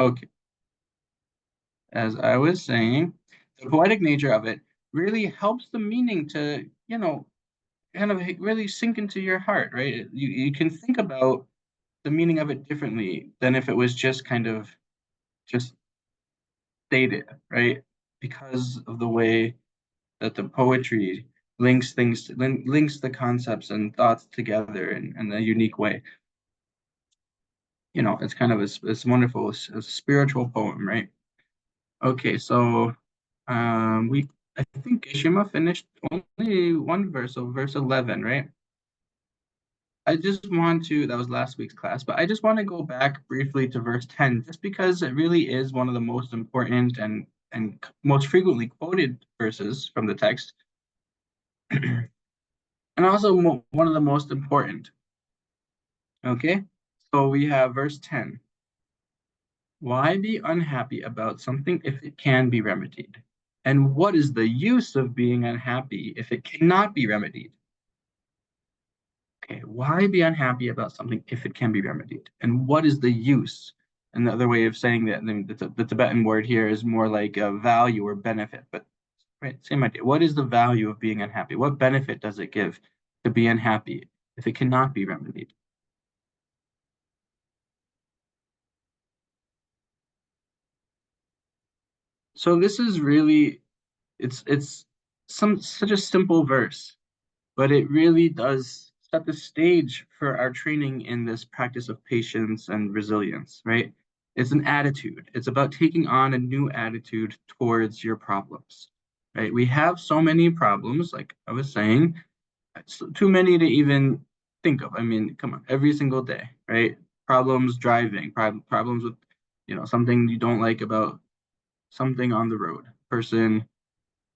Okay, as I was saying, the poetic nature of it really helps the meaning to, kind of really sink into your heart, right? You can think about the meaning of it differently than if it was just kind of just stated, right? Because of the way that the poetry links the concepts and thoughts together in a unique way. It's kind of it's wonderful, a spiritual poem, right? Okay, so we I think Ishima finished only one verse, so verse 11, right? I just want to, that was last week's class, but I just want to go back briefly to verse 10, just because it really is one of the most important and most frequently quoted verses from the text, and also one of the most important. Okay, so we have verse 10. Why be unhappy about something if it can be remedied? And what is the use of being unhappy if it cannot be remedied? Okay, why be unhappy about something if it can be remedied? And what is the use? Another way of saying that, I mean, the Tibetan word here is more like a value or benefit, but right, same idea. What is the value of being unhappy? What benefit does it give to be unhappy if it cannot be remedied? So this is really, it's such a simple verse, but it really does set the stage for our training in this practice of patience and resilience, right? It's an attitude. It's about taking on a new attitude towards your problems, right? We have so many problems, like I was saying, it's too many to even think of. I mean, come on, every single day, right? Problems driving, problems with, something you don't like about something on the road, person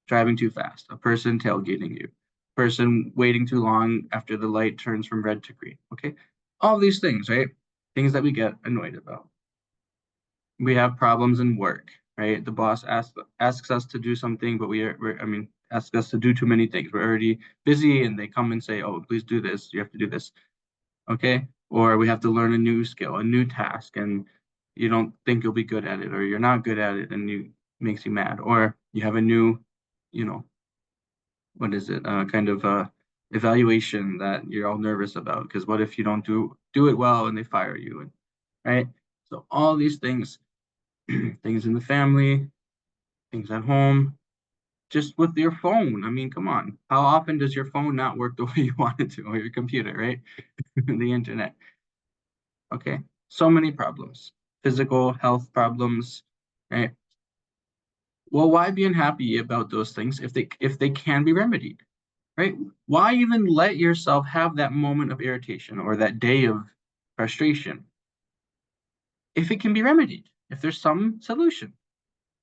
driving too fast, a person tailgating you, person waiting too long after the light turns from red to green. Okay. All these things, right? Things that we get annoyed about. We have problems in work, right? The boss asks us to do something, but asks us to do too many things. We're already busy and they come and say, oh, please do this. You have to do this. Okay. Or we have to learn a new skill, a new task, and you don't think you'll be good at it, or you're not good at it, and you makes you mad. Or you have a new, you know, what is it, kind of evaluation that you're all nervous about. Because what if you don't do it well and they fire you, and right? So all these things, things in the family, things at home, just with your phone. I mean, come on. How often does your phone not work the way you want it to, or your computer, right? The internet. Okay. So many problems, physical health problems, right? Well, why be unhappy about those things if they can be remedied, right? Why even let yourself have that moment of irritation or that day of frustration if it can be remedied? If there's some solution,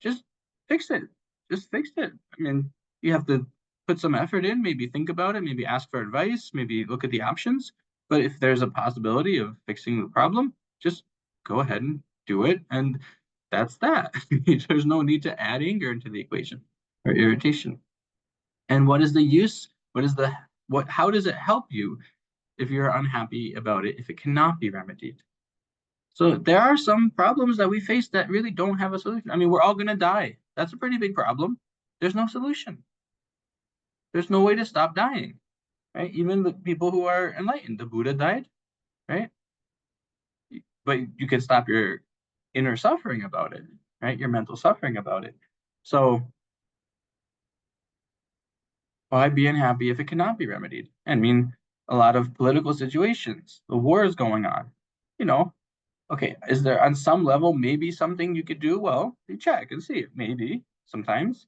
just fix it. Just fix it. I mean, you have to put some effort in, maybe think about it, maybe ask for advice, maybe look at the options. But if there's a possibility of fixing the problem, just go ahead and do it. And that's that. There's no need to add anger into the equation or irritation. And what is the use? How does it help you if you're unhappy about it, if it cannot be remedied? So there are some problems that we face that really don't have a solution. I mean, we're all going to die. That's a pretty big problem. There's no solution. There's no way to stop dying, right? Even the people who are enlightened, the Buddha died, right? But you can stop your inner suffering about it, right? Your mental suffering about it. So why be unhappy if it cannot be remedied? I mean, a lot of political situations, the war is going on. You know, okay, is there on some level maybe something you could do? Well, you check and see. Maybe sometimes.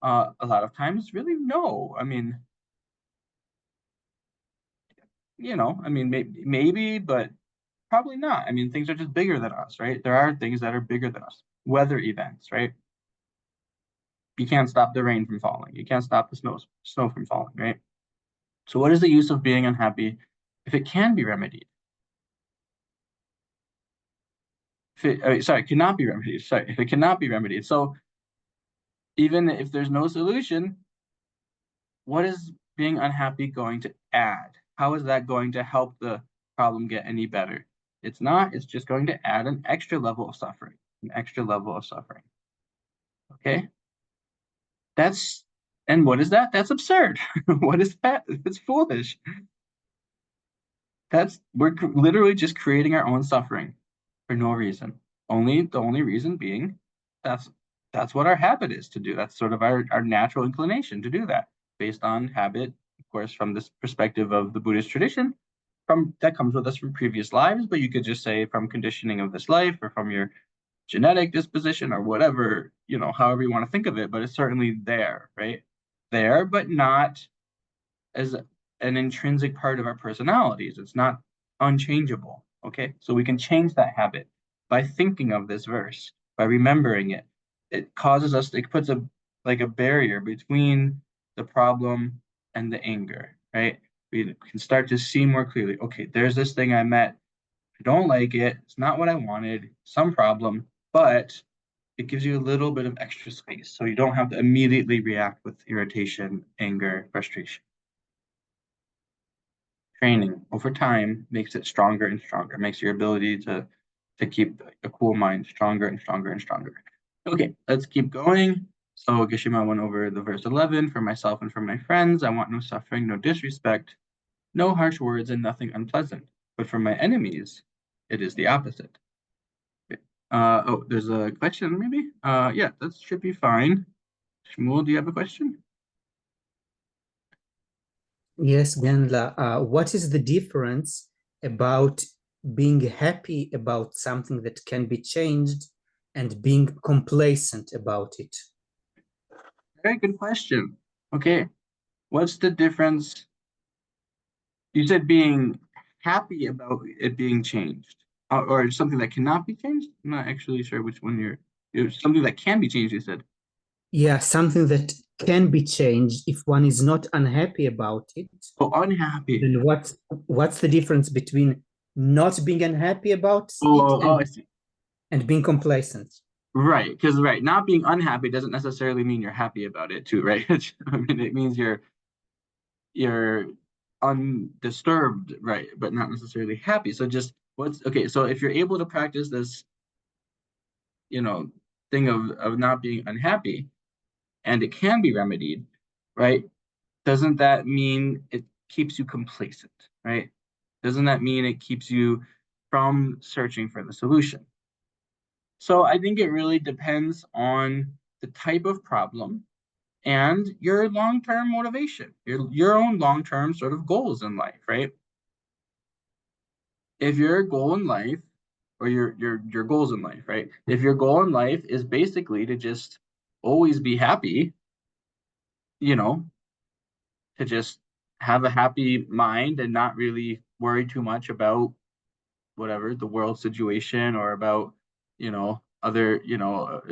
A lot of times, really, no. I mean, maybe, but probably not. I mean, things are just bigger than us, right? There are things that are bigger than us. Weather events, right? You can't stop the rain from falling. You can't stop the snow from falling, right? So, what is the use of being unhappy if it can be remedied? Sorry, cannot be remedied. Sorry, if it cannot be remedied. So, even if there's no solution, what is being unhappy going to add? How is that going to help the problem get any better? It's not, it's just going to add an extra level of suffering. an extra level of suffering. Okay? And what is that? That's absurd. What is that? It's foolish. We're literally just creating our own suffering for no reason. The only reason being that's that's what our habit is to do. That's sort of our natural inclination to do that based on habit, of course, from this perspective of the Buddhist tradition, from that comes with us from previous lives, but you could just say from conditioning of this life or from your genetic disposition or whatever, however you want to think of it, but it's certainly there, right? There, but not as an intrinsic part of our personalities. It's not unchangeable. Okay. So we can change that habit by thinking of this verse, by remembering it. It puts a barrier between the problem and the anger, right? We can start to see more clearly. Okay, there's this thing I met. I don't like it. It's not what I wanted. Some problem, but it gives you a little bit of extra space so you don't have to immediately react with irritation, anger, frustration. Training over time makes it stronger and stronger, makes your ability to keep a cool mind stronger and stronger and stronger. Okay, let's keep going. So Geshima went over the verse 11 for myself and for my friends. I want no suffering, no disrespect, no harsh words, and nothing unpleasant. But for my enemies, it is the opposite. There's a question, maybe? Yeah, that should be fine. Shmuel, do you have a question? Yes, Genla. What is the difference about being happy about something that can be changed and being complacent about it? Very good question. Okay, what's the difference? You said being happy about it being changed, or something that cannot be changed. I'm not actually sure which one it's something that can be changed, you said. Yeah, something that can be changed if one is not unhappy about it. Oh, unhappy. Then what's the difference between not being unhappy about it I see. and being complacent? Right, because not being unhappy doesn't necessarily mean you're happy about it too, right? I mean, it means you're undisturbed, right, but not necessarily happy. So just what's okay, so if you're able to practice this, thing of not being unhappy, and it can be remedied, right? Doesn't that mean it keeps you complacent, right? Doesn't that mean it keeps you from searching for the solution? So I think it really depends on the type of problem and your long-term motivation, your own long-term sort of goals in life, right? If your goal in life or your goals in life, right? If your goal in life is basically to just always be happy, you know, to just have a happy mind and not really worry too much about whatever the world situation or about, other,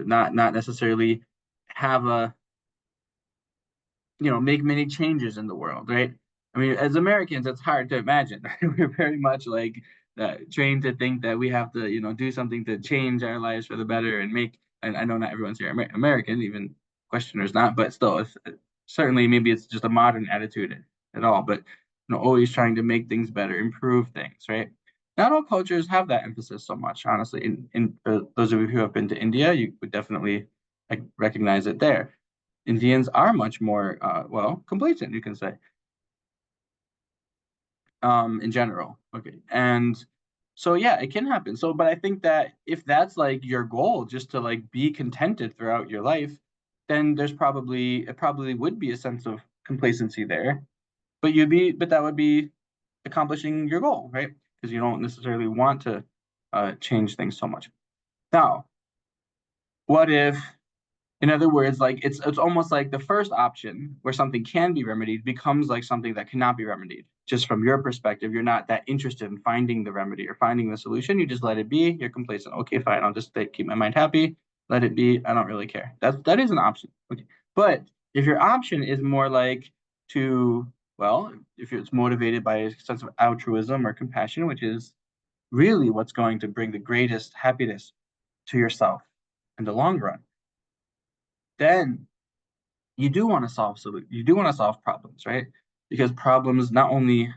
not necessarily have make many changes in the world, right? I mean, as Americans, it's hard to imagine. We're very much like trained to think that we have to, do something to change our lives for the better and make. And I know not everyone's here American, even questioners not, but still, certainly maybe it's just a modern attitude at all. But always trying to make things better, improve things, right? Not all cultures have that emphasis so much, honestly. In those of you who have been to India, you would definitely recognize it there. Indians are much more, complacent, you can say, in general. Okay. And so, yeah, it can happen. So, but I think that if that's like your goal, just to like be contented throughout your life, then it probably would be a sense of complacency there. But that would be accomplishing your goal, right? Because you don't necessarily want to change things so much. Now, what if in other words, like it's almost like the first option where something can be remedied becomes like something that cannot be remedied. Just from your perspective, you're not that interested in finding the remedy or finding the solution. You just let it be. You're complacent. Okay, fine. I'll just keep my mind happy. Let it be. I don't really care. That is an option. Okay, but if your option is more like to if it's motivated by a sense of altruism or compassion, which is really what's going to bring the greatest happiness to yourself in the long run, then you do want to solve problems, right? Because problems not only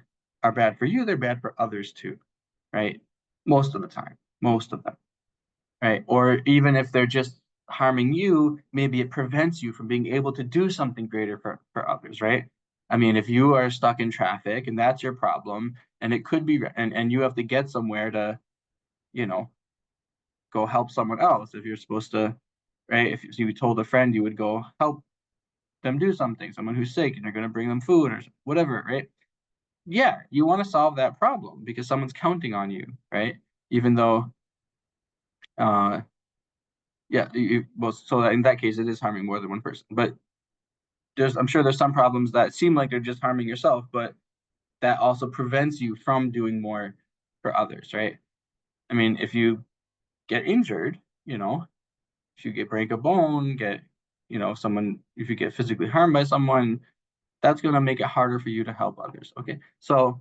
are bad for you, they're bad for others too, right? Most of the time, most of them. right? Or even if they're just harming you, maybe it prevents you from being able to do something greater for others, right? I mean, if you are stuck in traffic and that's your problem, and it could be, and you have to get somewhere to, you know, go help someone else. If you're supposed to, right? If you told a friend you would go help them do something, someone who's sick, and you're going to bring them food or whatever, right? Yeah, you want to solve that problem because someone's counting on you, right? Even though, uh, yeah, well, so in that case, it is harming more than one person. But I'm sure there's some problems that seem like they're just harming yourself, but that also prevents you from doing more for others, right? I mean, if you get injured, if you break a bone, if you get physically harmed by someone, that's going to make it harder for you to help others. Okay. So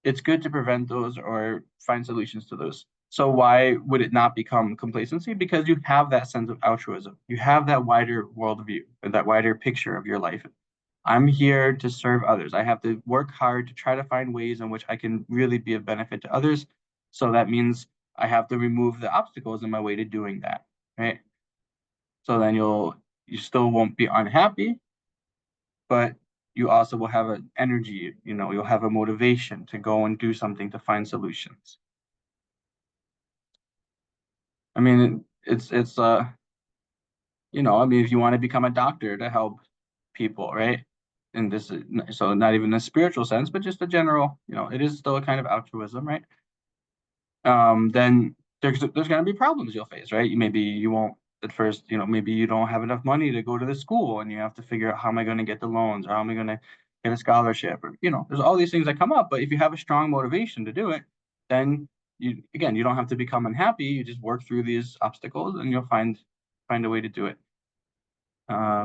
it's good to prevent those or find solutions to those. So why would it not become complacency? Because you have that sense of altruism. You have that wider worldview or that wider picture of your life. I'm here to serve others. I have to work hard to try to find ways in which I can really be of benefit to others. So that means I have to remove the obstacles in my way to doing that, right? So then you still won't be unhappy, but you also will have an energy, you'll have a motivation to go and do something to find solutions. I mean, I mean, if you want to become a doctor to help people, right? And this is so not even a spiritual sense, but just a general, it is still a kind of altruism, right? Then there's going to be problems you'll face, right? Maybe you won't at first, maybe you don't have enough money to go to the school and you have to figure out how am I going to get the loans or how am I going to get a scholarship or, there's all these things that come up. But if you have a strong motivation to do it, then you don't have to become unhappy. You just work through these obstacles and you'll find a way to do it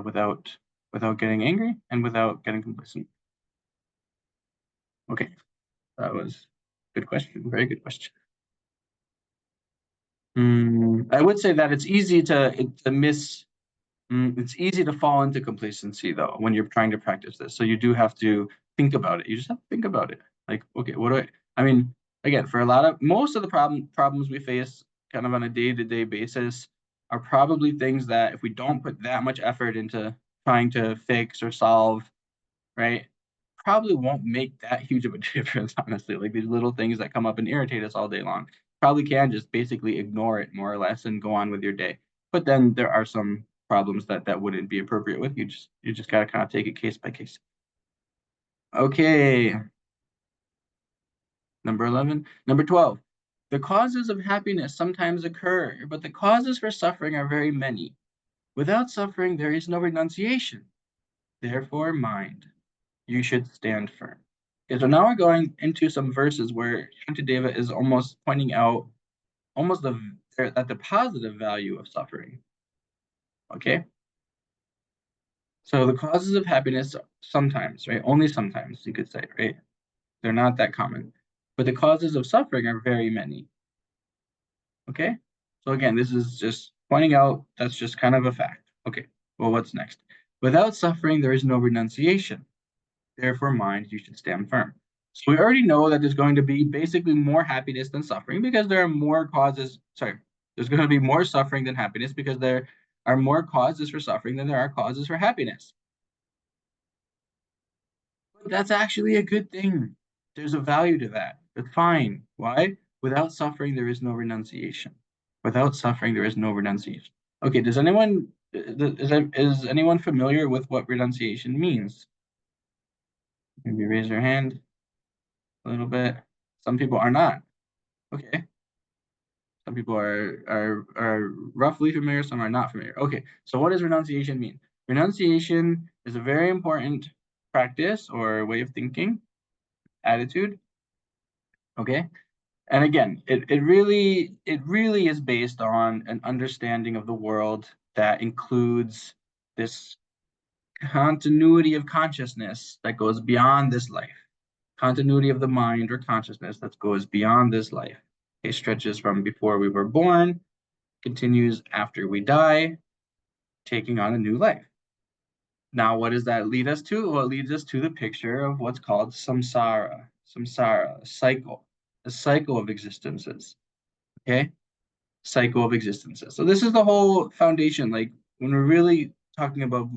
without getting angry and without getting complacent. Okay, that was a good question. Very good question. I would say that it's easy to miss. It's easy to fall into complacency though when you're trying to practice this. So you do have to think about it. You just have to think about it. Like, okay, what do I mean, again, for most of the problems we face kind of on a day-to-day basis are probably things that if we don't put that much effort into trying to fix or solve, right, probably won't make that huge of a difference, honestly. Like these little things that come up and irritate us all day long, probably can just basically ignore it more or less and go on with your day. But then there are some problems that wouldn't be appropriate with. You just gotta kind of take it case by case. Okay. Number 11. Number 12. The causes of happiness sometimes occur, but the causes for suffering are very many. Without suffering, there is no renunciation. Therefore, mind. You should stand firm. Okay, so now we're going into some verses where Shantideva is almost pointing out almost at the positive value of suffering. Okay, so the causes of happiness sometimes, right? Only sometimes you could say, right? They're not that common, but the causes of suffering are very many. Okay, so again, this is just pointing out that's just kind of a fact. Okay, well, what's next? Without suffering, there is no renunciation. Therefore, mind, you should stand firm. So we already know that there's going to be basically more happiness than suffering because there are more causes. Sorry, there's going to be more suffering than happiness because there are more causes for suffering than there are causes for happiness. But that's actually a good thing. There's a value to that. It's fine. Why? Without suffering, there is no renunciation. Without suffering, there is no renunciation. Okay, is anyone familiar with what renunciation means? Maybe raise your hand a little bit. Some people are not. Okay. Some people are roughly familiar, some are not familiar. Okay, so what does renunciation mean? Renunciation is a very important practice or way of thinking, attitude. Okay. And again, it really is based on an understanding of the world that includes this continuity of consciousness that goes beyond this life. Continuity of the mind or consciousness that goes beyond this life. It stretches from before we were born, continues after we die, taking on a new life. Now, what does that lead us to? Well, it leads us to the picture of what's called samsara, a cycle of existences. Okay? cycle of existences. So this is the whole foundation. Like when we're really talking about,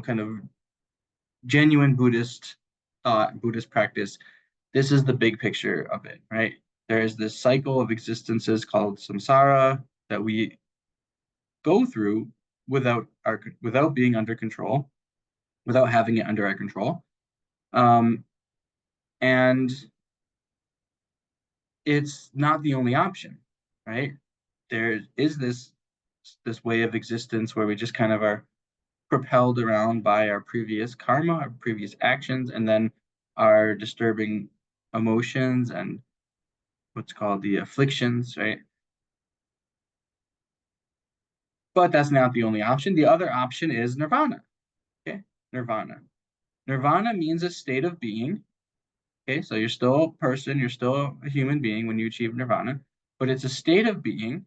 kind of genuine Buddhist Buddhist practice, this is the big picture of it, right? There is this cycle of existences called samsara that we go through without being under control, without having it under our control. And it's not the only option, right? There is this way of existence where we just kind of are propelled around by our previous karma, our previous actions, and then our disturbing emotions and what's called the afflictions, right? But that's not the only option. The other option is nirvana. Okay, nirvana. Nirvana means a state of being. Okay, so you're still a person, you're still a human being when you achieve nirvana, but it's a state of being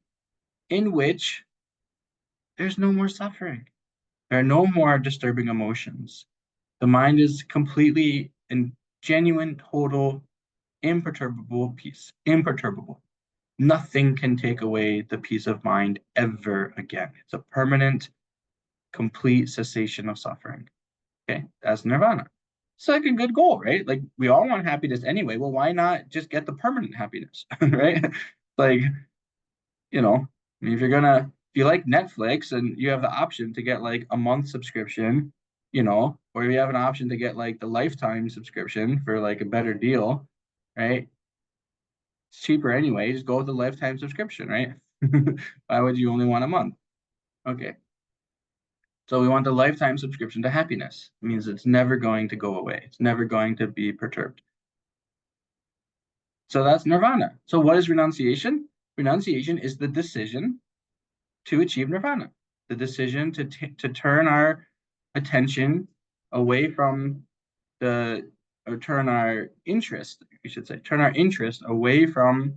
in which there's no more suffering. There are no more disturbing emotions. The mind is completely in genuine, total, imperturbable peace. Imperturbable. Nothing can take away the peace of mind ever again. It's a permanent, complete cessation of suffering. Okay, that's nirvana. It's like a good goal, right? Like we all want happiness anyway. Well, why not just get the permanent happiness, right? Like, I mean, if you like Netflix and you have the option to get like a month subscription, or you have an option to get like the lifetime subscription for like a better deal, right? It's cheaper anyway. Just go with the lifetime subscription, right? Why would you only want a month? Okay. So we want the lifetime subscription to happiness. It means it's never going to go away. It's never going to be perturbed. So that's nirvana. So what is renunciation? Renunciation is the decision to achieve nirvana, the decision to turn our attention away from or turn our interest, we should say, turn our interest away from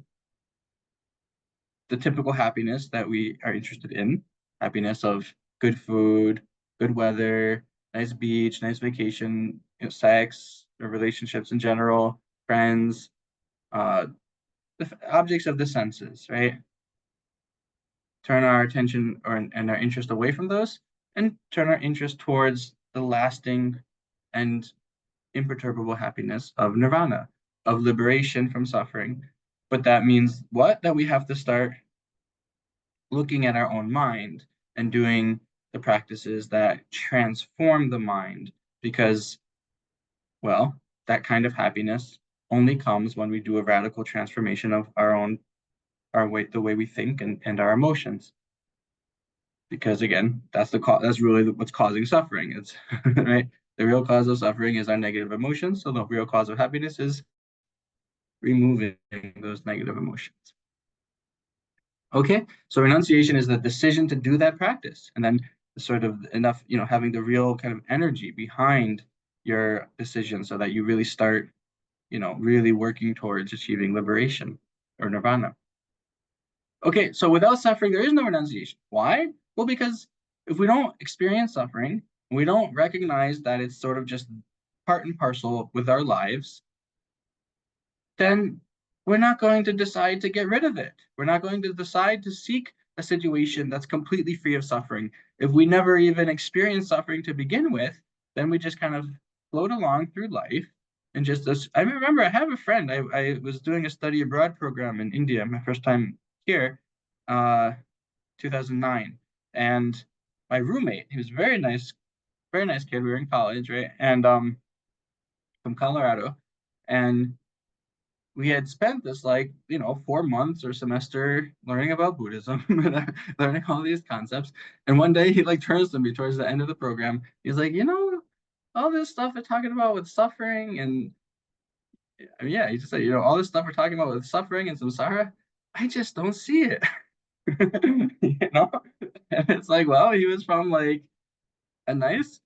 the typical happiness that we are interested in, happiness of good food, good weather, nice beach, nice vacation, sex, or relationships in general, friends, the objects of the senses, right? Turn our attention and our interest away from those and turn our interest towards the lasting and imperturbable happiness of nirvana, of liberation from suffering. But that means what? That we have to start looking at our own mind and doing the practices that transform the mind because, well, that kind of happiness only comes when we do a radical transformation of the way we think and our emotions. Because again, that's really what's causing suffering. It's right. The real cause of suffering is our negative emotions. So the real cause of happiness is removing those negative emotions. Okay, so renunciation is the decision to do that practice, and then sort of enough, having the real kind of energy behind your decision, so that you really start, really working towards achieving liberation or nirvana. Okay, so without suffering, there is no renunciation. Why? Well, because if we don't experience suffering, we don't recognize that it's sort of just part and parcel with our lives, then we're not going to decide to get rid of it. We're not going to decide to seek a situation that's completely free of suffering. If we never even experience suffering to begin with, then we just kind of float along through life and just as I remember I have a friend. I was doing a study abroad program in India, my first time here, 2009. And my roommate, he was very nice kid. We were in college, right? And from Colorado. And we had spent this 4 months or semester learning about Buddhism, learning all these concepts. And one day he like turns to me towards the end of the program. He's like, all this stuff they're talking about with suffering and I mean, yeah, he just said, all this stuff we're talking about with suffering and samsara, I just don't see it. you know? And it's like, well, he was from like a nice,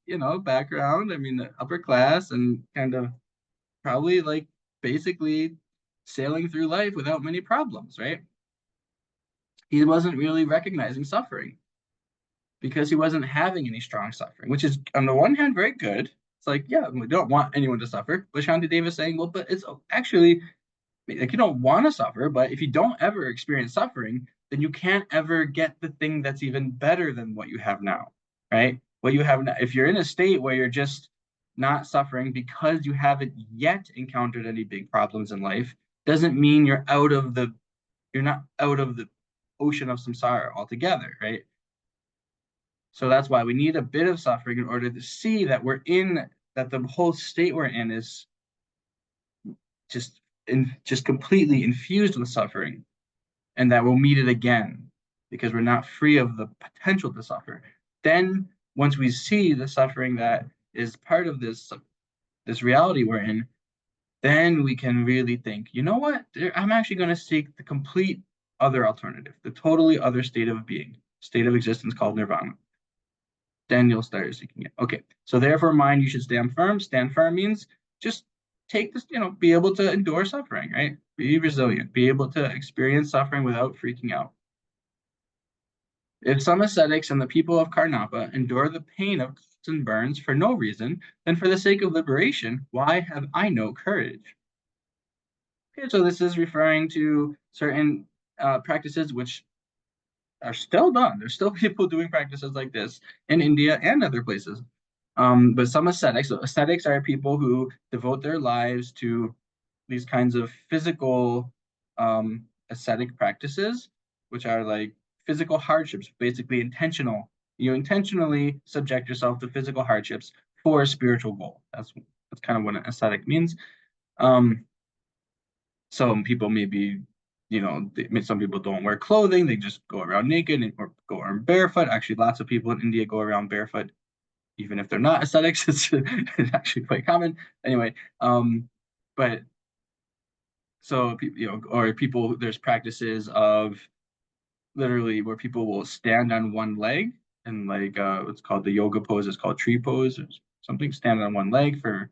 background. I mean, upper class and kind of probably like basically sailing through life without many problems, right? He wasn't really recognizing suffering because he wasn't having any strong suffering, which is on the one hand very good. It's like, yeah, we don't want anyone to suffer. But Shantideva is saying, well, but it's actually like you don't want to suffer, but if you don't ever experience suffering, then you can't ever get the thing that's even better than what you have now, right? What you have now, if you're in a state where you're just not suffering because you haven't yet encountered any big problems in life, doesn't mean you're not out of the ocean of samsara altogether, right? So that's why we need a bit of suffering in order to see that that the whole state we're in is just just completely infused with suffering, and that we'll meet it again because we're not free of the potential to suffer. Then once we see the suffering that is part of this reality we're in, then we can really think, you know what? I'm actually going to seek the complete other alternative, the totally other state of being, state of existence called nirvana. Then you'll start seeking it. Okay. So therefore, mind, you should stand firm. Stand firm means just take this, be able to endure suffering, right? Be resilient, be able to experience suffering without freaking out. If some ascetics and the people of Karnapa endure the pain of cuts and burns for no reason, then for the sake of liberation, why have I no courage? Okay, so this is referring to certain practices which are still done. There's still people doing practices like this in India and other places. But some ascetics, so ascetics are people who devote their lives to these kinds of physical ascetic practices, which are like physical hardships, basically intentional. You intentionally subject yourself to physical hardships for a spiritual goal. That's kind of what an ascetic means. Um, some people maybe, some people don't wear clothing; they just go around naked or go around barefoot. Actually, lots of people in India go around barefoot even if they're not ascetics. It's actually quite common. Anyway, but so or people, there's practices of literally where people will stand on one leg and like what's called the yoga pose is called tree pose or something. Stand on one leg for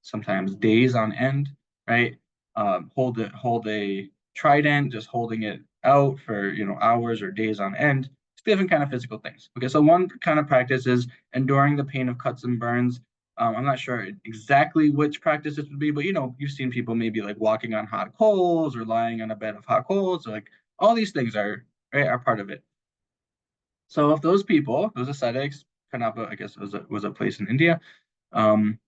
sometimes days on end, right? Hold a trident, just holding it out for hours or days on end. It's different kind of physical things. Okay, so one kind of practice is enduring the pain of cuts and burns. I'm not sure exactly which practice this would be, but you've seen people maybe like walking on hot coals or lying on a bed of hot coals, or like all these things are part of it. So if those people, those ascetics, Kanapa, I guess was a place in India, um,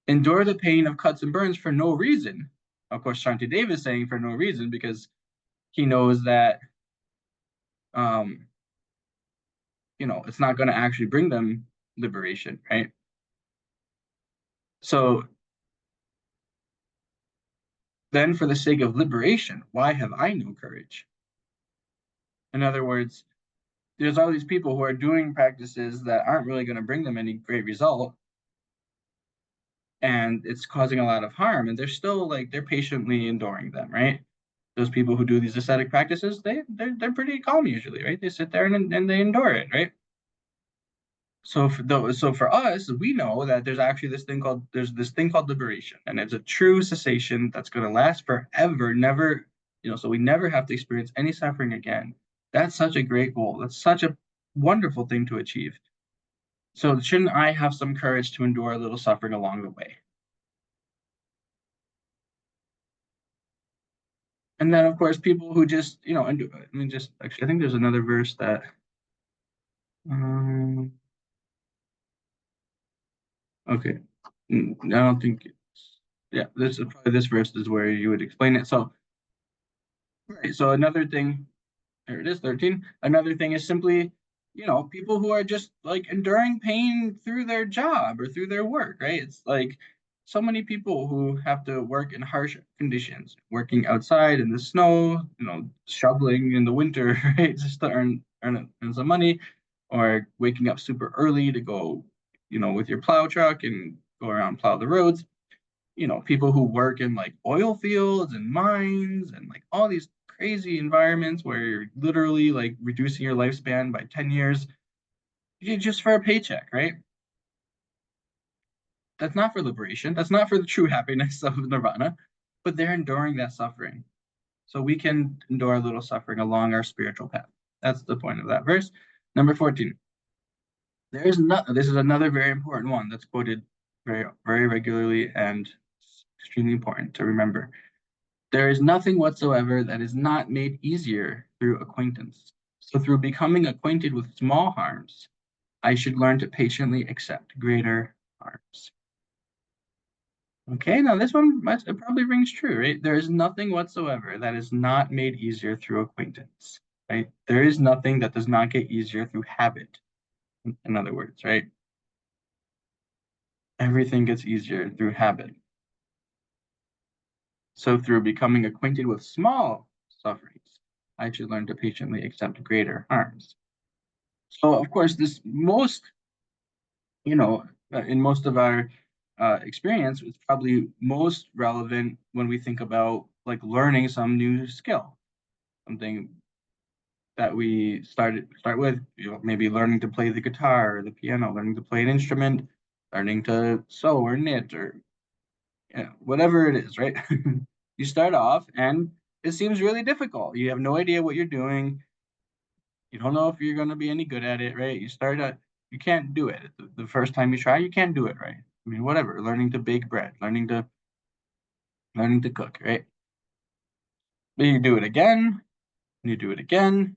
endure the pain of cuts and burns for no reason. Of course, Shantideva is saying for no reason because he knows that um, it's not going to actually bring them liberation, right? So then for the sake of liberation, why have I no courage? In other words, there's all these people who are doing practices that aren't really going to bring them any great result, and it's causing a lot of harm, and they're still like they're patiently enduring them, right? Those people who do these ascetic practices, they're pretty calm usually, right? They sit there and they endure it, right? So for us, we know that there's this thing called liberation, and it's a true cessation that's going to last forever, never, so we never have to experience any suffering again. That's such a great goal. That's such a wonderful thing to achieve. So shouldn't I have some courage to endure a little suffering along the way? And then, of course, people who just, just actually, I think there's another verse that, um, okay, I don't think yeah, this is probably this verse is where you would explain it. So, right, so another thing, there it is, 13. Another thing is simply, people who are just like enduring pain through their job or through their work, right? It's like so many people who have to work in harsh conditions, working outside in the snow, shoveling in the winter, right? Just to earn some money, or waking up super early to go, with your plow truck and go around plow the roads. People who work in like oil fields and mines and like all these crazy environments where you're literally like reducing your lifespan by 10 years just for a paycheck, right? That's not for liberation. That's not for the true happiness of nirvana, but they're enduring that suffering. So we can endure a little suffering along our spiritual path. That's the point of that verse. Number 14. This is another very important one that's quoted very, very regularly and extremely important to remember. There is nothing whatsoever that is not made easier through acquaintance. So through becoming acquainted with small harms, I should learn to patiently accept greater harms. Okay, now this one it probably rings true, right? There is nothing whatsoever that is not made easier through acquaintance, right? There is nothing that does not get easier through habit, in other words, right? Everything gets easier through habit. So through becoming acquainted with small sufferings, I should learn to patiently accept greater harms. So of course, this most, in most of our experience, it's probably most relevant when we think about like learning some new skill, something that we start with, maybe learning to play the guitar or the piano, learning to play an instrument, learning to sew or knit or whatever it is, right? You start off and it seems really difficult. You have no idea what you're doing. You don't know if you're going to be any good at it, right? You can't do it. The first time you try, you can't do it right. I mean, whatever, learning to bake bread, learning to cook, right? But you do it again, and you do it again, and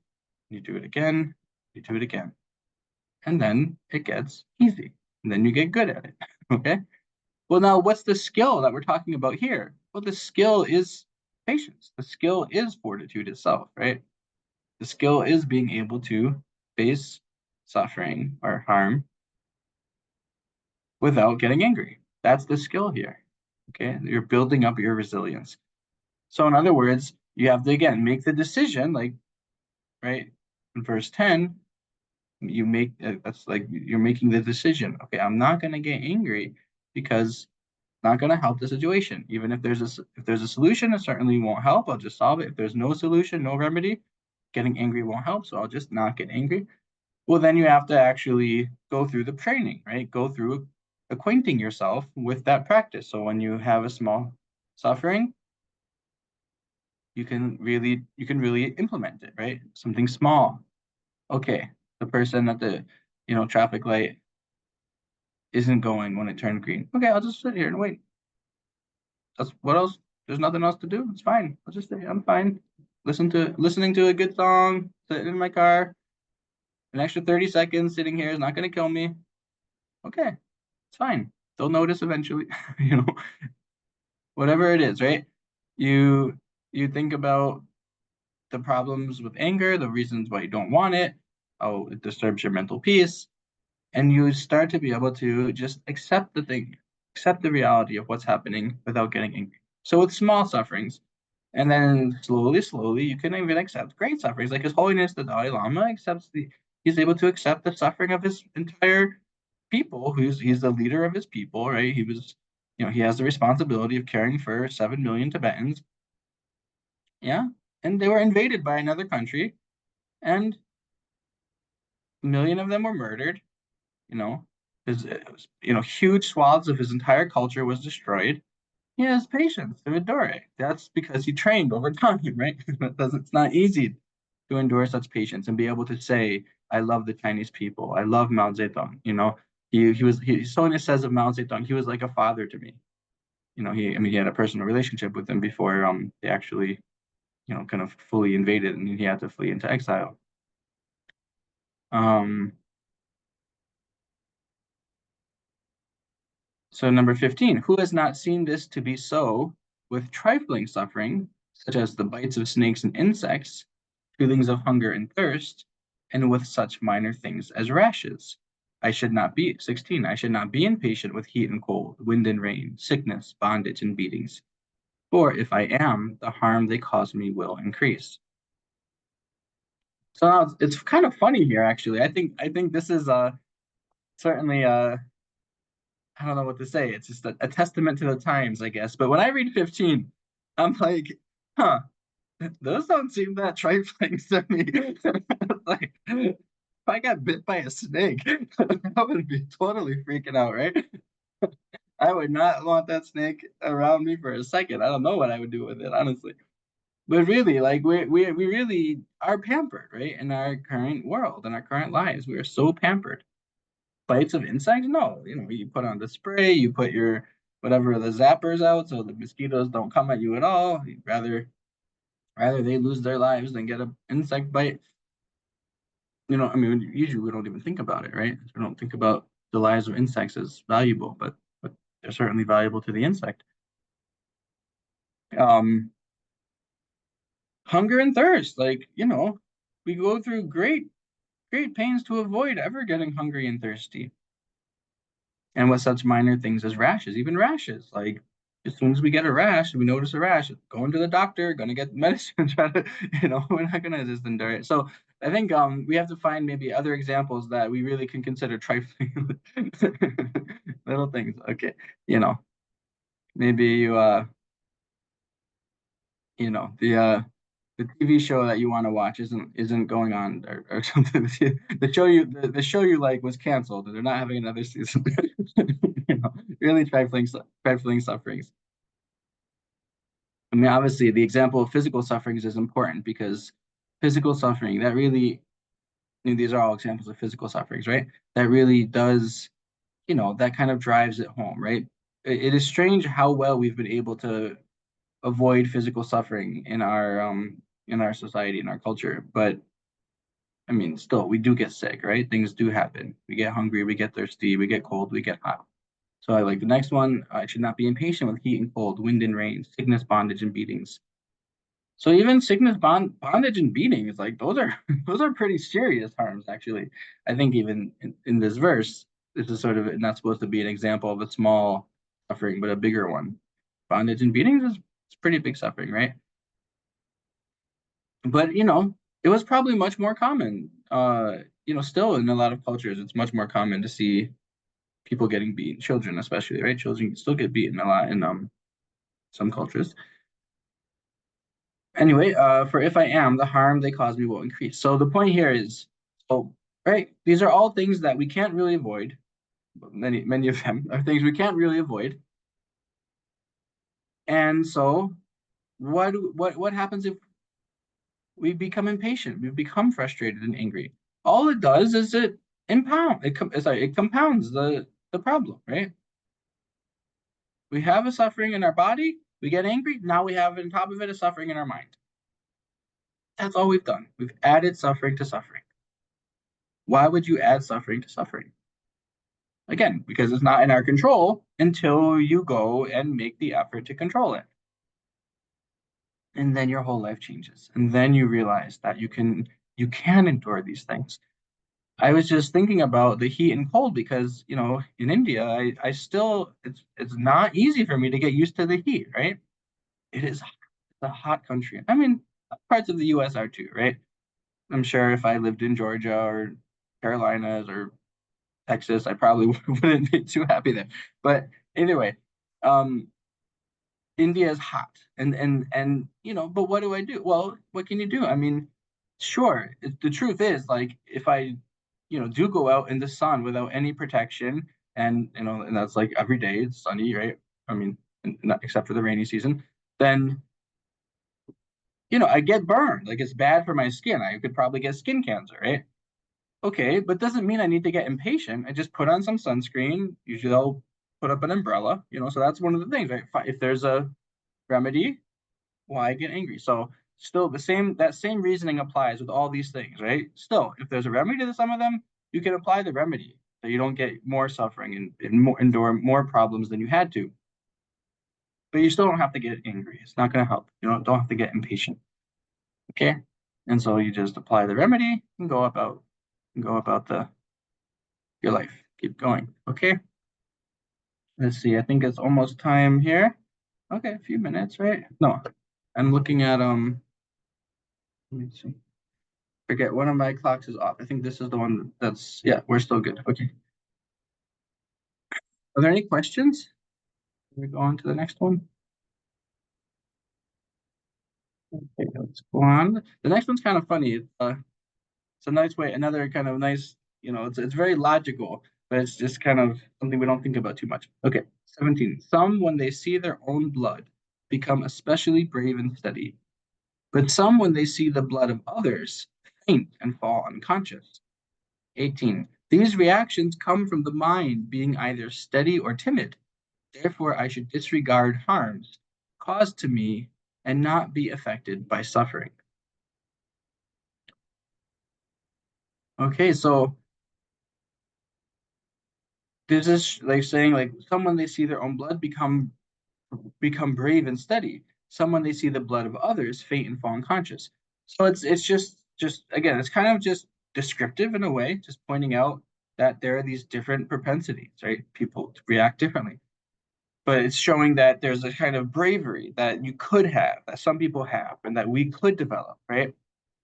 you do it again, you do it again. And then it gets easy. And then you get good at it. Okay. Well, now what's the skill that we're talking about here? Well, the skill is patience. The skill is fortitude itself, right? The skill is being able to face suffering or harm without getting angry. That's the skill here. Okay. You're building up your resilience. So, in other words, you have to, again, make the decision, like, right, in verse 10, you make that's like you're making the decision. Okay, I'm not going to get angry because it's not going to help the situation. Even if there's a solution, it certainly won't help. I'll just solve it. If there's no solution, no remedy, getting angry won't help. So I'll just not get angry. Well, then you have to actually go through the training, right? Go through acquainting yourself with that practice. So when you have a small suffering, you can really implement it, right? Something small. Okay, the person at the traffic light isn't going when it turned green. Okay, I'll just sit here and wait. That's what else? There's nothing else to do. It's fine. I'll just stay. I'm fine. Listening to a good song, sitting in my car. An extra 30 seconds sitting here is not going to kill me. Okay, it's fine. They'll notice eventually. you know, Whatever it is, right? You you think about the problems with anger, the reasons why you don't want it, how it disturbs your mental peace, and you start to be able to just accept the thing, accept the reality of what's happening without getting angry. So with small sufferings, and then slowly, you can even accept great sufferings. Like His Holiness the Dalai Lama he's able to accept the suffering of his entire people. He's the leader of his people, right? He has the responsibility of caring for 7 million Tibetans. Yeah, and they were invaded by another country, and a million of them were murdered. You know, his huge swaths of his entire culture was destroyed. He has patience to endure it. That's because he trained over time, right? It's not easy to endure such patience and be able to say, "I love the Chinese people. I love Mao Zedong." Sonia says of Mao Zedong, he was like a father to me. He had a personal relationship with him before they actually kind of fully invaded and he had to flee into exile. Um, So number 15, who has not seen this to be so with trifling suffering, such as the bites of snakes and insects, feelings of hunger and thirst, and with such minor things as rashes? 16, I should not be impatient with heat and cold, wind and rain, sickness, bondage, and beatings. For if I am, the harm they cause me will increase. So now it's kind of funny here, actually. I think this is certainly I don't know what to say. It's just a testament to the times, I guess. But when I read 15, I'm like, huh, those don't seem that trifling to me. Like, if I got bit by a snake, I would be totally freaking out, right? I would not want that snake around me for a second. I don't know what I would do with it, honestly. But really, like we really are pampered, right? In our current world, in our current lives, we are so pampered. Bites of insects? No, you put on the spray, you put your whatever the zappers out so the mosquitoes don't come at you at all. Rather they lose their lives than get an insect bite. I mean, usually we don't even think about it, right? We don't think about the lives of insects as valuable, but they're certainly valuable to the insect. Um, Hunger and thirst, like, we go through great pains to avoid ever getting hungry and thirsty. And with such minor things as rashes, even rashes, like as soon as we get a rash, we notice a rash, going to the doctor, gonna get medicine, try to, we're not gonna just endure it. So I think we have to find maybe other examples that we really can consider trifling little things. Okay, maybe the TV show that you want to watch isn't going on or something. The show you like was canceled and they're not having another season. Really trifling sufferings. I mean, obviously, the example of physical sufferings is important because physical suffering that really, these are all examples of physical sufferings, right? That really does, that kind of drives it home, right? It is strange how well we've been able to avoid physical suffering in our society, in our culture. But I mean, still, we do get sick, right? Things do happen. We get hungry, we get thirsty, we get cold, we get hot. So I like the next one. I should not be impatient with heat and cold, wind and rain, sickness, bondage, and beatings. So even sickness, bondage, and beatings, like those are those are pretty serious harms, actually. I think even in this verse, this is sort of not supposed to be an example of a small suffering, but a bigger one. Bondage and beatings is it's pretty big suffering, right? But it was probably much more common. Still in a lot of cultures, it's much more common to see people getting beaten, children especially, right? Children still get beaten a lot in some cultures. Anyway, for if I am, the harm they cause me will increase. So the point here is, so right, these are all things that we can't really avoid. Many of them are things we can't really avoid. And so, what happens if we become impatient? We become frustrated and angry. All it does is it compounds the problem, right? We have a suffering in our body, we get angry, now we have on top of it a suffering in our mind. That's all we've done. We've added suffering to suffering. Why would you add suffering to suffering? Again, because it's not in our control until you go and make the effort to control it. And then your whole life changes. And then you realize that you can endure these things. I was just thinking about the heat and cold because, in India, I still it's not easy for me to get used to the heat, right? It is a hot country. I mean, parts of the US are too, right? I'm sure if I lived in Georgia or Carolinas or Texas, I probably wouldn't be too happy there. But anyway, um, India is hot, and but what do I do? Well, what can you do? I mean, sure. The truth is, like, if I, do go out in the sun without any protection, and that's like every day it's sunny, right? I mean, not, except for the rainy season, then I get burned. Like it's bad for my skin. I could probably get skin cancer, right? Okay, but doesn't mean I need to get impatient. I just put on some sunscreen. Usually I'll put up an umbrella, so that's one of the things, right? If there's a remedy, why get angry? So still that same reasoning applies with all these things, right? Still, if there's a remedy to some of them, you can apply the remedy so you don't get more suffering and endure more problems than you had to. But you still don't have to get angry. It's not going to help. You don't have to get impatient. Okay? And so you just apply the remedy and go about the your life. Keep going. Okay. Let's see. I think it's almost time here. Okay, a few minutes, right? No, I'm looking at let me see. Forget one of my clocks is off. I think this is the one that's yeah, we're still good. Okay. Are there any questions? Can we go on to the next one? Okay, let's go on. The next one's kind of funny. It's a nice way, another kind of nice, it's very logical, but it's just kind of something we don't think about too much. Okay, 17. Some, when they see their own blood, become especially brave and steady, but some, when they see the blood of others, faint and fall unconscious. 18. These reactions come from the mind being either steady or timid, Therefore, I should disregard harms caused to me and not be affected by suffering. Okay, so this is like saying like someone they see their own blood become brave and steady. Someone they see the blood of others faint and fall unconscious. So it's just again, it's kind of just descriptive in a way, just pointing out that there are these different propensities, right? People react differently. But it's showing that there's a kind of bravery that you could have, that some people have, and that we could develop, right?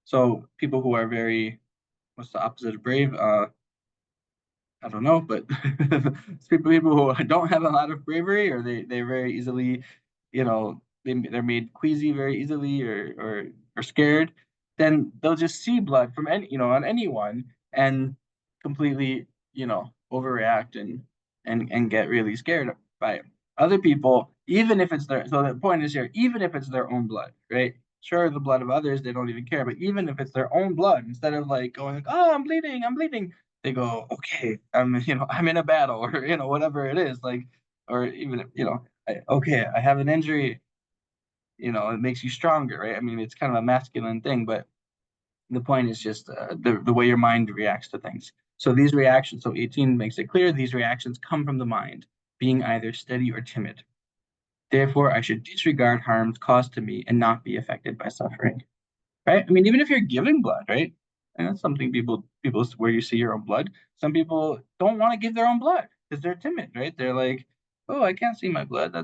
So people who are very, what's the opposite of brave? I don't know, but it's people who don't have a lot of bravery, or they're very easily, they're made queasy very easily, or scared. Then they'll just see blood from on anyone and completely, overreact and get really scared by it. Other people, even if it's their, so the point is here, even if it's their own blood, right? Sure, the blood of others, they don't even care, but even if it's their own blood, instead of like going, oh, I'm bleeding, they go, okay, I'm in a battle, or whatever it is, like, or even okay, I have an injury. It makes you stronger, right? I mean, it's kind of a masculine thing, but the point is just the way your mind reacts to things. So these reactions, so 18 makes it clear these reactions come from the mind, being either steady or timid. Therefore, I should disregard harms caused to me and not be affected by suffering. Right? I mean, even if you're giving blood, right? And that's something people where you see your own blood. Some people don't want to give their own blood because they're timid, right? They're like, oh, I can't see my blood. I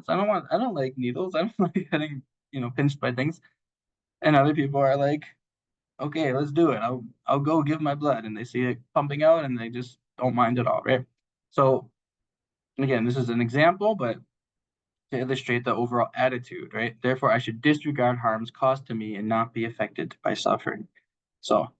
don't like needles. I don't like getting, pinched by things. And other people are like, okay, let's do it. I'll go give my blood. And they see it pumping out and they just don't mind at all, right? So again, this is an example, but to illustrate the overall attitude, right? Therefore, I should disregard harms caused to me and not be affected by suffering. So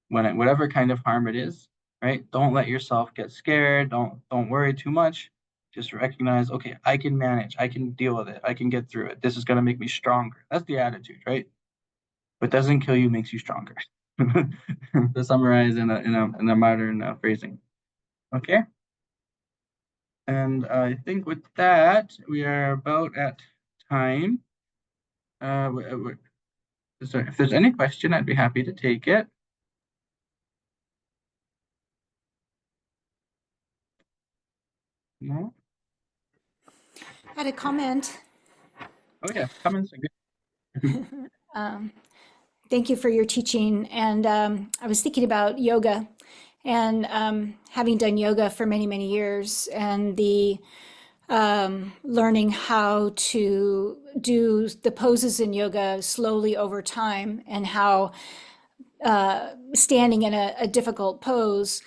whatever kind of harm it is, right? Don't let yourself get scared. Don't worry too much. Just recognize, okay, I can manage. I can deal with it. I can get through it. This is gonna make me stronger. That's the attitude, right? What doesn't kill you makes you stronger. To summarize in a modern phrasing. Okay. And I think with that we are about at time. If there's any question, I'd be happy to take it. No? I had a comment. Oh yeah, comments are good. Thank you for your teaching. And I was thinking about yoga and having done yoga for many, many years and the learning how to do the poses in yoga slowly over time and how standing in a difficult pose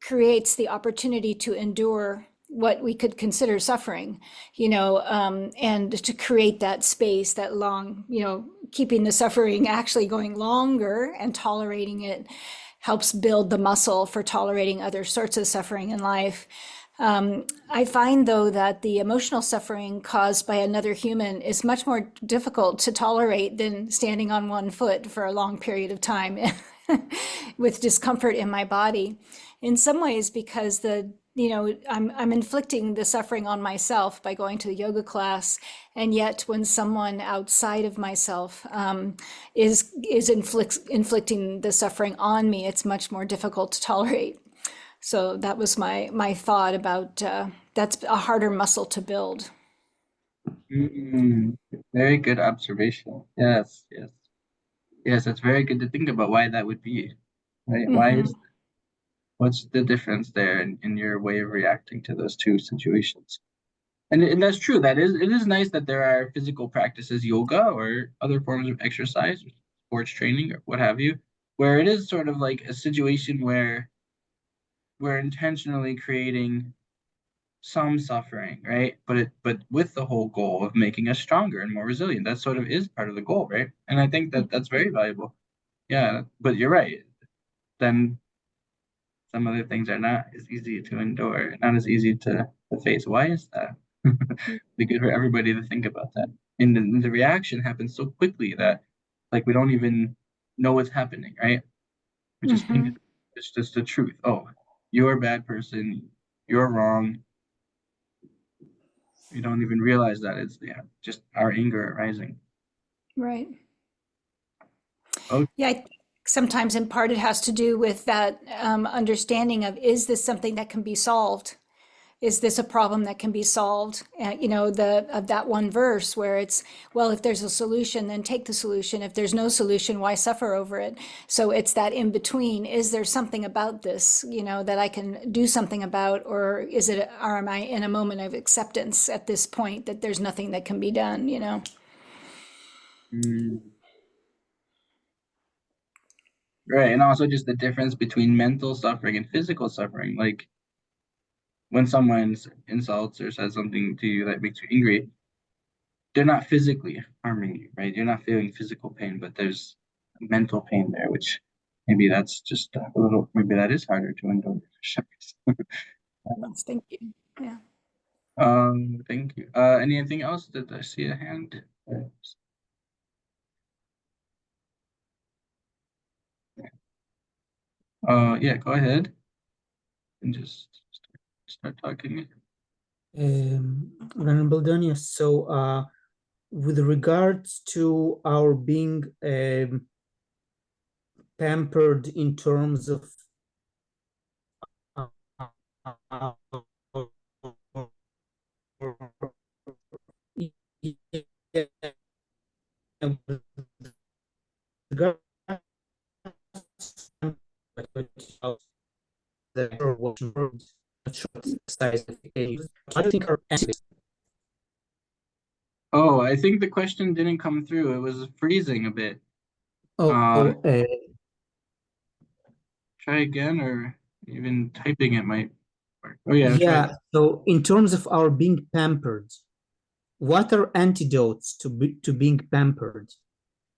creates the opportunity to endure what we could consider suffering, and to create that space, that long, keeping the suffering actually going longer and tolerating it helps build the muscle for tolerating other sorts of suffering in life. I find, though, that the emotional suffering caused by another human is much more difficult to tolerate than standing on one foot for a long period of time with discomfort in my body. In some ways, because I'm inflicting the suffering on myself by going to the yoga class, and yet when someone outside of myself is inflicting the suffering on me, it's much more difficult to tolerate. So that was my thought about that's a harder muscle to build. Mm, very good observation. Yes, yes. Yes, it's very good to think about why that would be. Right? Hmm. What's the difference there in your way of reacting to those two situations? And that's true. It is nice that there are physical practices, yoga or other forms of exercise, or sports training or what have you, where it is sort of like a situation where we're intentionally creating some suffering, right? But with the whole goal of making us stronger and more resilient. That sort of is part of the goal, right? And I think that that's very valuable. Yeah, but you're right. Then some other things are not as easy to endure, not as easy to face. Why is that? Be good for everybody to think about that. And the reaction happens so quickly that like we don't even know what's happening, right? We just think Hmm. it's just the truth. Oh, you're a bad person. You're wrong. We don't even realize that it's just our anger arising. Right. Oh, Yeah, I think sometimes in part it has to do with that understanding of, is this something that can be solved? Is this a problem that can be solved? You know, of that one verse where it's, well, if there's a solution, then take the solution. If there's no solution, why suffer over it? So it's that in between. Is there something about this, you know, that I can do something about, or am I in a moment of acceptance at this point that there's nothing that can be done, you know? mm, right. And also just the difference between mental suffering and physical suffering. Like when someone insults or says something to you that makes you angry, they're not physically harming you, right? You're not feeling physical pain, but there's mental pain there, which maybe that's just a little, maybe that is harder to endure. Yes, thank you. Yeah. Thank you. Anything else? Did I see a hand? Yeah, go ahead and just start talking. Venerable Donyo, so with regards to our being pampered in terms of I think our Oh, I think the question didn't come through. It was freezing a bit. oh, Try again, or even typing it might work. Oh yeah, try yeah. that. So in terms of our being pampered, what are antidotes to being pampered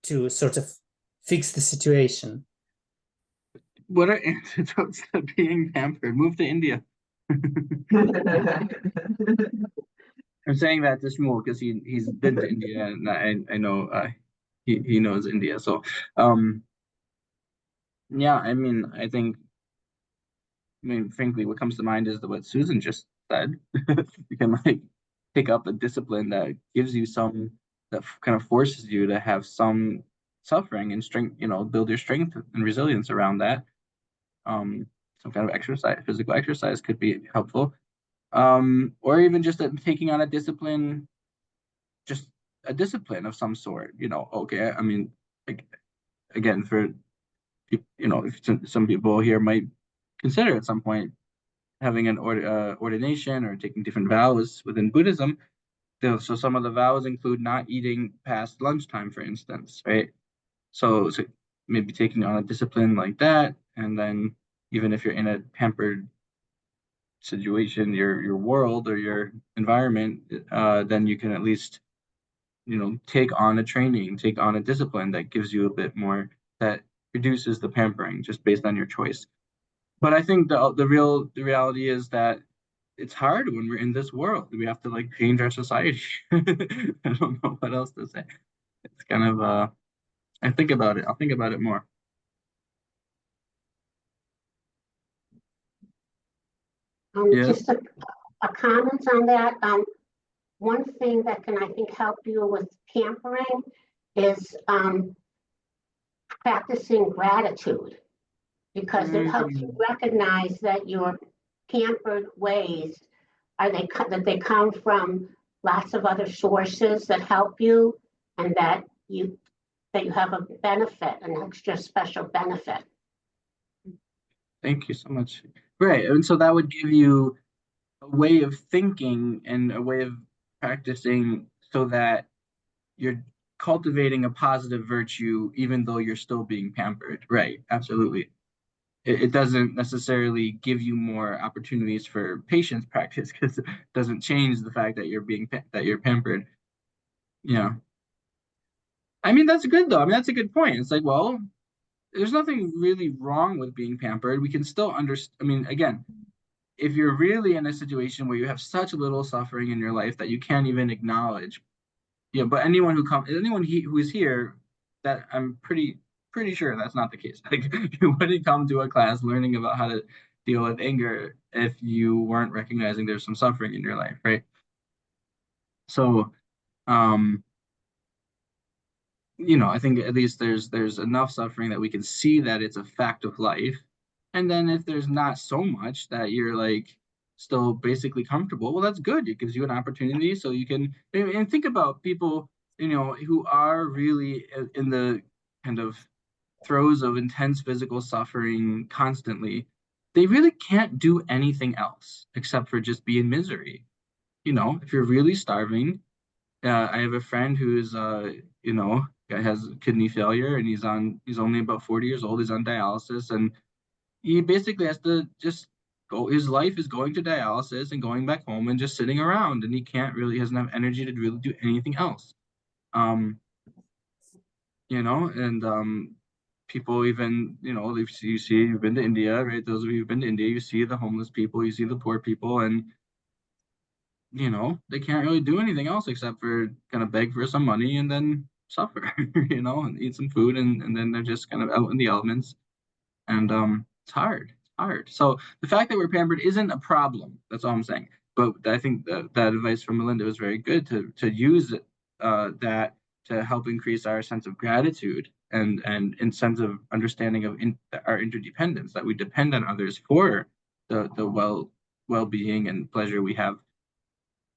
to sort of fix the situation? What are antidotes to being pampered? Move to India. I'm saying that to Shmuel because he's been to India and I know he knows India. So yeah, I mean frankly, what comes to mind is what Susan just said. You can like pick up a discipline that gives you that kind of forces you to have some suffering and strength, build your strength and resilience around that. Some kind of exercise, physical exercise could be helpful. Or even just taking on a discipline, just a discipline of some sort, okay. I mean, like, again, for if some people here might consider at some point having an ordination or taking different vows within Buddhism. So some of the vows include not eating past lunchtime, for instance, right? So maybe taking on a discipline like that, and then even if you're in a pampered situation, your world or your environment, then you can at least take on a training, take on a discipline that gives you a bit more, that reduces the pampering just based on your choice. But I think the reality is that it's hard when we're in this world. We have to like change our society. I don't know what else to say. It's kind of I think about it. I'll think about it more. Yeah. Just a comment on that. One thing that can, I think, help you with pampering is practicing gratitude, because it helps you recognize that your pampered ways that they come from lots of other sources that help you, and that you have a benefit, an extra special benefit. Thank you so much. Right. And so that would give you a way of thinking and a way of practicing so that you're cultivating a positive virtue even though you're still being pampered. Right. Absolutely. It doesn't necessarily give you more opportunities for patience practice because it doesn't change the fact that you're pampered. Yeah. I mean, that's good though. I mean, that's a good point. It's like, well, there's nothing really wrong with being pampered. We can still understand. I mean, again, if you're really in a situation where you have such little suffering in your life that you can't even acknowledge, but who is here, that I'm pretty sure that's not the case. Like you wouldn't come to a class learning about how to deal with anger if you weren't recognizing there's some suffering in your life, right? So, I think at least there's enough suffering that we can see that it's a fact of life. And then if there's not so much that you're like still basically comfortable, well, that's good. It gives you an opportunity so you can and think about people, who are really in the kind of throes of intense physical suffering constantly. They really can't do anything else except for just be in misery. If you're really starving, I have a friend who's has kidney failure, and he's only about 40 years old. He's on dialysis, and he basically has to just go. His life is going to dialysis and going back home and just sitting around, and he hasn't have energy to really do anything else. Um, and people even, if you see, you've been to India, right? Those of you who've been to India, you see the homeless people, you see the poor people, and they can't really do anything else except for kind of beg for some money and then suffer, and eat some food, and then they're just kind of out in the elements. And it's hard. It's hard. So the fact that we're pampered isn't a problem. That's all I'm saying. But I think that advice from Melinda was very good to use that to help increase our sense of gratitude and sense of understanding of our interdependence, that we depend on others for the well-being and pleasure we have,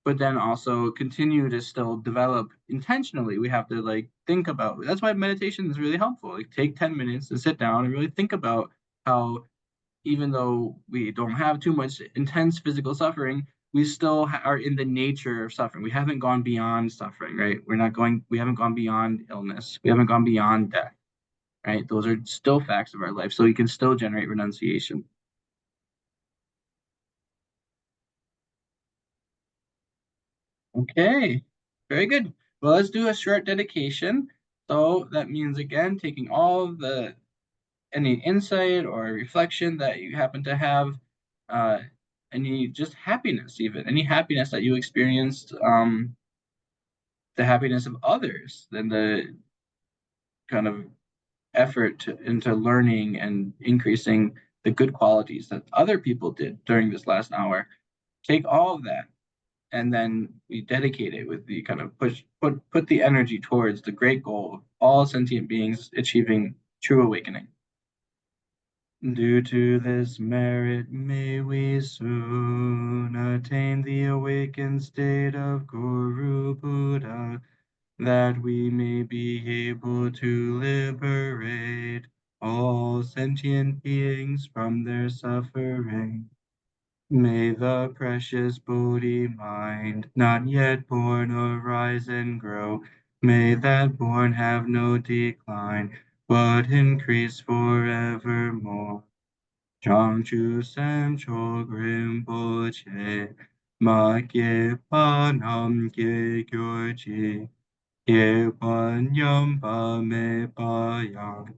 but then also continue to still develop intentionally. We have to like think about, that's why meditation is really helpful. Like take 10 minutes and sit down and really think about how, even though we don't have too much intense physical suffering, we still are in the nature of suffering. We haven't gone beyond suffering, right? We haven't gone beyond illness. We haven't gone beyond death, right? Those are still facts of our life. So you can still generate renunciation. Okay, very good. Well, let's do a short dedication. So that means, again, taking all any insight or reflection that you happen to have, uh, any just happiness, even any happiness that you experienced, the happiness of others, then the kind of effort into learning and increasing the good qualities that other people did during this last hour. Take all of that, and then we dedicate it with the kind of put the energy towards the great goal of all sentient beings achieving true awakening. Due to this merit, may we soon attain the awakened state of Guru Buddha, that we may be able to liberate all sentient beings from their suffering. May the precious Bodhi mind, not yet born, arise and grow. May that born have no decline, but increase forevermore. Changchu Samcho Rinpoche, Ma Kye Panam Kye Gyorji, Ye Pan Yam Pa Me Pa Yang,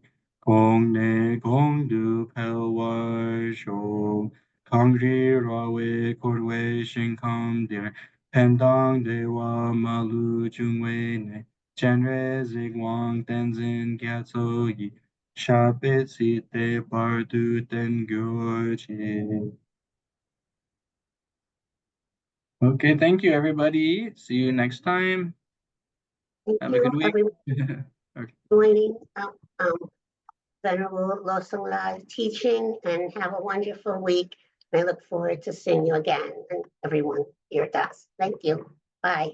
Gong Ne Gong Du Pel War Shou, Kang Ri Ra Wei Kor Wei Shin Kam Dir, Pen Dang De Wa Ma Lu Jung Wei Ne, Chen Re Zig Wang Tenzin Gyatso Yi, Sha Pe Si Te Par Du Ten Gyorji. Okay, thank you, everybody. See you next time. Thank Have a you, good week. everyone, Okay. joining Venerable Losang Live teaching, and have a wonderful week. I look forward to seeing you again and everyone here at us. Thank you. Bye.